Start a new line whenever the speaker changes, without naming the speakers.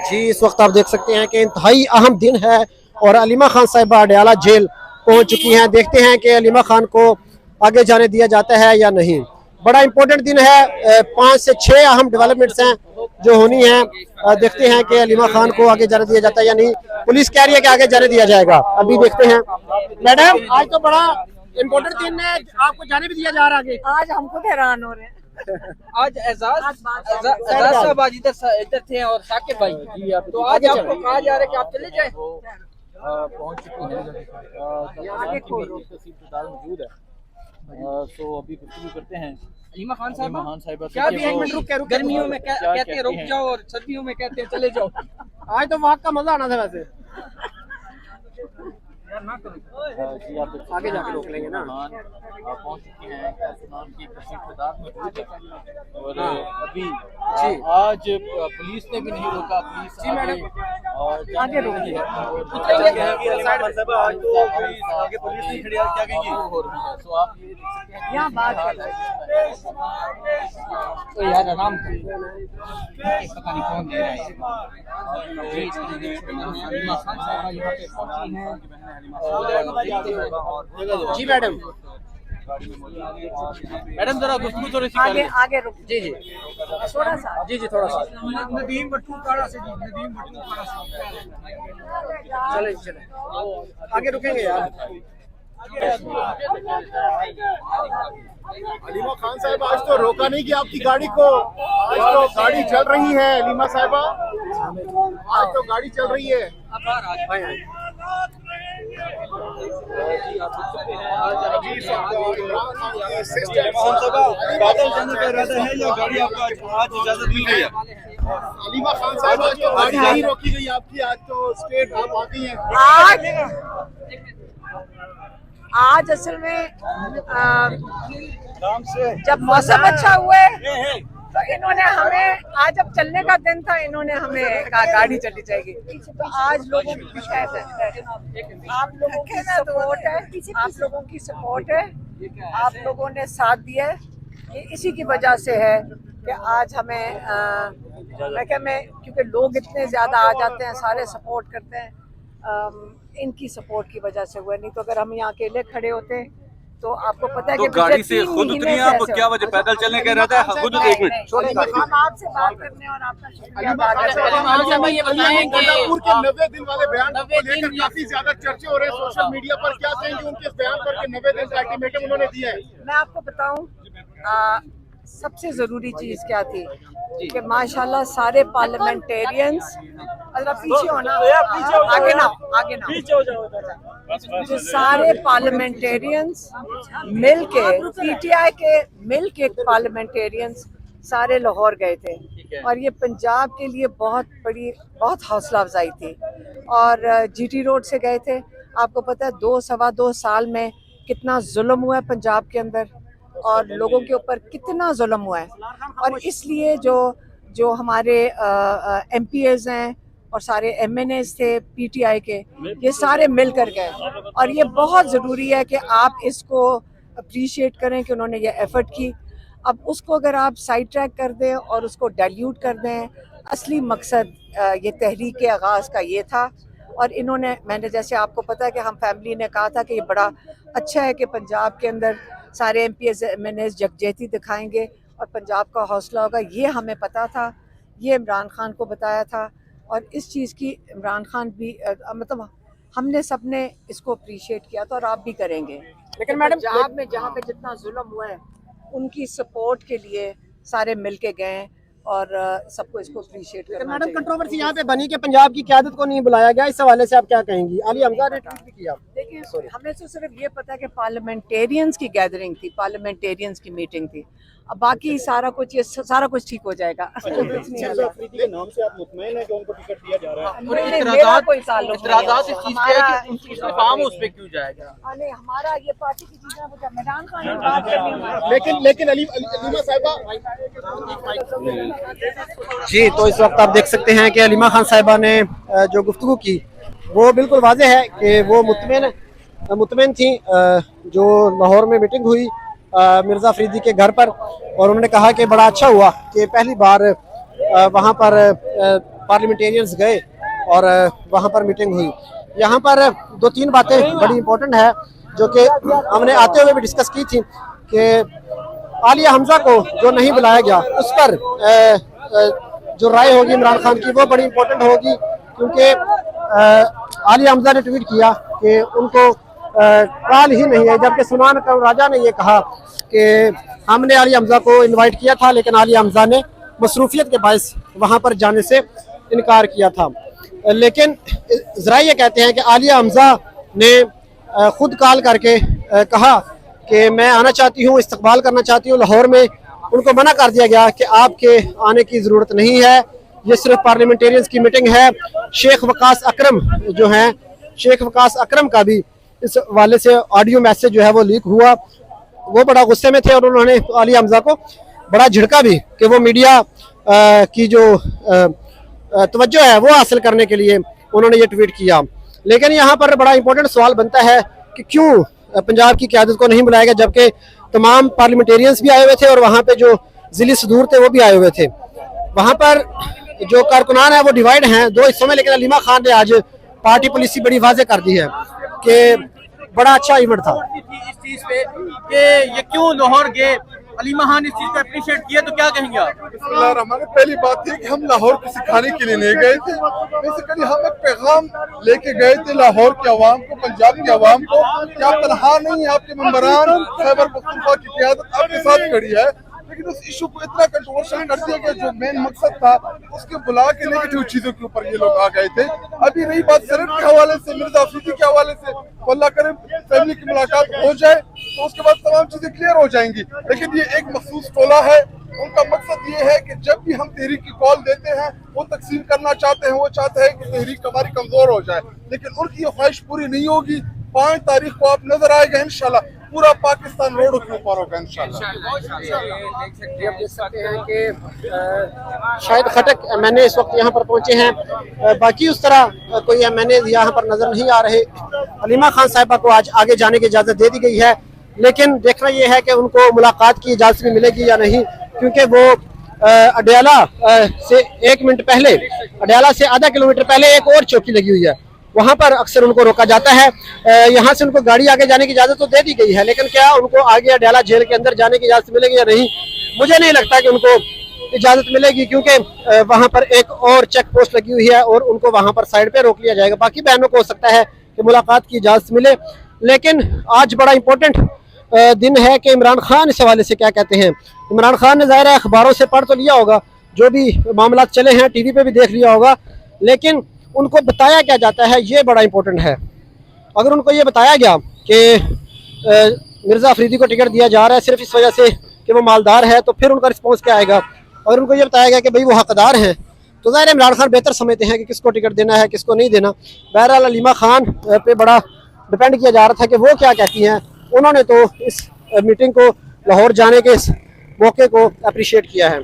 जी, इस वक्त आप देख सकते हैं कि इंतहाई अहम दिन है और अलीमा खान साहिबा अडयाला जेल पहुंच चुकी हैं। देखते हैं कि अलीमा खान को आगे जाने दिया जाता है या नहीं। बड़ा इंपॉर्टेंट दिन है, 5 से 6 अहम डेवलपमेंट्स हैं जो होनी है। देखते हैं कि अलीमा खान को आगे जाने दिया जाता है या नहीं। पुलिस कह रही है कि आगे जाने दिया जाएगा, अभी देखते हैं। मैडम, आज तो बड़ा इम्पोर्टेंट दिन है, आपको जाने भी दिया जा रहा है आगे?
आज हम खुद हैरान हो रहे हैं।
आज एजाज साहब आज इधर थे और साकिब भाई जी, तो आज आपको कहा जा रहा है कि आप चले जाएं। पहुंच चुके हैं, मौजूद है। तो अभी गुफ्तगू करते हैं अलीमा खान साहिबा
क्या भी एक मिनट रुक के
गर्मियों में कहते हैं रुक जाओ और सर्दियों में कहते हैं चले जाओ।
आज तो वक्त का मजा आना था वैसे।
जी आप
आगे जाके रोक लेंगे ना।
पहुंच चुके हैं की और अभी
जी
आज पुलिस ने भी नहीं रोका। पुलिस
जी मैडम
आगे रोकी है।
आगे पुलिस नहीं खड़ी, क्या कहेंगी हो रही है। तो आप
यहाँ बात
तो यार आराम पता नहीं कौन दे रहा है।
जी मैडम,
मैडम जरा गुफ्तगू थोड़ी सी
आगे आगे रुक
जी जी
थोड़ा सा।
जी जी थोड़ा सा
नदीम बट्टू काड़ा से नदीम बट्टू काड़ा
चले चले आगे रुकेंगे यार।
अलीमा खान साहब, आज तो रोका नहीं कि आपकी गाड़ी को। आज तो गाड़ी चल रही है अलीमा साहिबा, आज तो गाड़ी चल रही है। अलीमा खान साहब, आज तो गाड़ी नहीं रोकी गई आपकी, आज तो स्ट्रेट आप आ गई हैं।
आज असल में जब मौसम अच्छा हुआ है तो इन्होंने हमें, आज जब चलने का दिन था, इन्होंने हमें कहा गाड़ी चली जाएगी। तो आज लोगों की शायद आप लोगों की सपोर्ट है, आप लोगों की सपोर्ट है, आप लोगों ने साथ दिया है। ये इसी की वजह से है कि आज हमें क्योंकि लोग इतने ज़्यादा आ जाते हैं, सारे सपोर्ट करते हैं, इनकी सपोर्ट की वजह से हुआ। नहीं तो अगर हम यहाँ अकेले खड़े होते तो आपको पता है कि
गाड़ी से खुद उतरी आप, क्या वजह पैदल चलने कह रहा था? खुद एक मिनट
हम आपसे बात करने और आपका शुक्रिया अदा
गंडापुर के 90 दिन वाले बयान को लेकर काफी ज्यादा चर्चे हो रहे हैं सोशल मीडिया पर। क्या कहेंगे उनके बयान पर कि 90 दिन का अल्टीमेटम उन्होंने दिया है?
मैं आपको बताऊं, सबसे जरूरी चीज क्या थी कि माशाल्लाह सारे पार्लियामेंटेरियंस, पीछे होना, आगे ना, जो सारे पार्लियामेंटेरियंस मिलके, पीटीआई के मिलके पार्लियामेंटेरियंस सारे लाहौर गए थे और ये पंजाब के लिए बहुत हौसला अफजाई थी। और जीटी रोड से गए थे। आपको पता है 2-2.25 साल में कितना जुल्म हुआ है पंजाब के अंदर और लोगों के ऊपर कितना जुल्म हुआ है। और इसलिए जो हमारे एमपीएस हैं और सारे एमएनएस थे पीटीआई के, ये सारे मिल कर गए। और ये बहुत ज़रूरी है कि आप इसको अप्रिशिएट करें कि उन्होंने ये एफर्ट की। अब उसको अगर आप साइड ट्रैक कर दें और उसको डाइल्यूट कर दें, असली मकसद ये तहरीक के आगाज़ का ये था। और इन्होंने, मैंने जैसे आपको पता है कि हम फैमिली ने कहा था कि ये बड़ा अच्छा है कि पंजाब के अंदर सारे एमपीएस एमएनएस यकजहती दिखाएंगे और पंजाब का हौसला होगा। ये हमें पता था, ये इमरान खान को बताया था और इस चीज़ की इमरान खान भी मतलब हमने सबने इसको अप्रिशिएट किया था और आप भी करेंगे। लेकिन मैडम पंजाब में जहाँ पे जितना जुल्म हुआ है, उनकी सपोर्ट के लिए सारे मिल के गए और सबको इसको अप्रिशिएट करना
मैडम, कंट्रोवर्सी यहाँ पे बनी कि पंजाब की क़यादत को नहीं बुलाया गया, इस हवाले से आप क्या कहेंगी? अली हमजा ने ट्वीट भी किया।
देखिए, हमें तो सिर्फ ये पता है कि पार्लियामेंटेरियंस की गैदरिंग थी, पार्लियामेंटेरियंस की मीटिंग थी। अब बाकी सारा कुछ ठीक हो जाएगा।
के नाम से आप मुतमईन हैं कि उनको टिकट दिया जा रहा है?
मेरा कोई ताल्लुक नहीं है।
इस चीज पे है कि उनकी काम उस पे क्यों जाएगा?
नहीं, हमारा ये पार्टी की चीज़ है, मैदान का नहीं बात करनी है।
लेकिन अलीमा साहिबा,
जी, तो इस वक्त आप देख सकते हैं कि अलीमा खान साहिबा ने जो गुफ्तगू की वो बिल्कुल वाज़ेह है कि वो मुतमईन थी। जो लाहौर में मीटिंग हुई मिर्ज़ा फरीदी के घर पर, और उन्होंने कहा कि बड़ा अच्छा हुआ कि पहली बार वहाँ पर पार्लियामेंटेरियंस गए और वहाँ पर मीटिंग हुई। यहाँ पर 2-3 बातें बड़ी इंपॉर्टेंट है जो कि हमने आते हुए भी डिस्कस की थी कि आलिया हमजा को जो नहीं बुलाया गया उस पर जो राय होगी इमरान खान की वो बड़ी इंपॉर्टेंट होगी, क्योंकि आलिया हमजा ने ट्वीट किया कि उनको कॉल ही नहीं है, जबकि सलमान राजा ने ये कहा कि हमने आलिया हमजा को इनवाइट किया था लेकिन आलिया हमजा ने मसरूफियत के बायस वहाँ पर जाने से इनकार किया था। लेकिन ज़रा ये कहते हैं कि आलिया हमजा ने खुद कॉल करके कहा कि मैं आना चाहती हूँ, इस्तकबाल करना चाहती हूँ लाहौर में। उनको मना कर दिया गया कि आपके आने की ज़रूरत नहीं है, ये सिर्फ पार्लियामेंटेरियंस की मीटिंग है। शेख वकास अकरम जो हैं, शेख वकास अकरम का भी इस वाले से ऑडियो मैसेज जो है वो लीक हुआ। वो बड़ा गुस्से में थे और उन्होंने आलिया हमजा को बड़ा झिड़का भी कि वो मीडिया की जो तवज्जो है वो हासिल करने के लिए उन्होंने ये ट्वीट किया। लेकिन यहाँ पर बड़ा इंपॉर्टेंट सवाल बनता है कि क्यों पंजाब की क़यादत को नहीं बुलाया गया, जबकि तमाम पार्लियामेंटेरियंस भी आए हुए थे और वहाँ पे जो ज़िली सदूर थे वो भी आए हुए थे। वहाँ पर जो कारकुनान है वो डिवाइड हैं 2 हिस्सों में, लेकिन अलीमा खान ने आज पार्टी पॉलिसी बड़ी वाज़ेह कर दी है कि बड़ा अच्छा इवेंट था।
इस चीज पे कि ये क्यों लाहौर गए, अलीमा खान इस चीज को अप्रिशिएट किया, तो क्या कहेंगे आप?
हमारी पहली बात थी कि हम लाहौर को सिखाने के लिए नहीं गए थे, बेसिकली हम एक पैगाम लेके गए थे लाहौर के अवाम को, पंजाब के अवाम को कि आप तनहा नहीं, आपके मेंबरान खैबर पख्तूनख्वा की क़यादत आपके साथ खड़ी है। लेकिन उस इशू को इतना कंट्रोवर्शियल कर दिया कि जो मेन मकसद था उसके बुला के नेगेटिव चीजों के ऊपर ये लोग आ गए थे। अभी रही बात सेनेट के हवाले से, मिर्जा अफरीदी के हवाले से, तो अल्लाह करे फैमिली की मुलाकात हो जाए तो उसके बाद तमाम चीजें क्लियर हो जाएंगी। लेकिन ये एक मखसूस टोला है, उनका मकसद ये है कि जब भी हम तहरीक की कॉल देते हैं वो तकसीम करना चाहते हैं, वो चाहते हैं कि तहरीक हमारी कमजोर हो जाए, लेकिन उनकी ये ख्वाहिश पूरी नहीं होगी। 5 तारीख को आप नजर आएगा इंशाल्लाह, पूरा पाकिस्तान रोड के ऊपर होगा इंशाल्लाह।
देख सकते हैं कि शायद खटक एमएनए इस वक्त यहाँ पर पहुंचे हैं, बाकी उस तरह कोई एमएनए यहाँ पर नजर नहीं आ रहे। अलीमा खान साहिबा को आज आगे जाने की इजाज़त दे दी गई है, लेकिन देखना यह है कि उनको मुलाकात की इजाज़त भी मिलेगी या नहीं, क्योंकि वो अडयाला से 1 मिनट पहले, अडयाला से आधा किलोमीटर पहले एक और चौकी लगी हुई है, वहाँ पर अक्सर उनको रोका जाता है। यहाँ से उनको गाड़ी आगे जाने की इजाज़त तो दे दी गई है, लेकिन क्या उनको आगे अडयाला जेल के अंदर जाने की इजाज़त मिलेगी या नहीं, मुझे नहीं लगता कि उनको इजाज़त मिलेगी, क्योंकि वहाँ पर एक और चेक पोस्ट लगी हुई है और उनको वहाँ पर साइड पे रोक लिया जाएगा। बाकी बहनों को हो सकता है कि मुलाकात की इजाज़त मिले, लेकिन आज बड़ा इंपॉर्टेंट दिन है कि इमरान खान इस हवाले से क्या कहते हैं। इमरान खान ने ज़ाहिर है अखबारों से पढ़ तो लिया होगा, जो भी मामला चले हैं टीवी पे भी देख लिया होगा, लेकिन उनको बताया क्या जाता है ये बड़ा इंपॉर्टेंट है। अगर उनको ये बताया गया कि मिर्ज़ा अफरीदी को टिकट दिया जा रहा है सिर्फ इस वजह से कि वो मालदार है, तो फिर उनका रिस्पॉन्स क्या आएगा। अगर उनको ये बताया गया कि भाई वो हकदार हैं, तो ज़ाहिर है इमरान खान बेहतर समझते हैं कि किसको टिकट देना है किसको नहीं देना। बहरहाल अलीमा खान पे बड़ा डिपेंड किया जा रहा था कि वो क्या कहती हैं। उन्होंने तो इस मीटिंग को, लाहौर जाने के इस मौके को अप्रिशिएट किया है।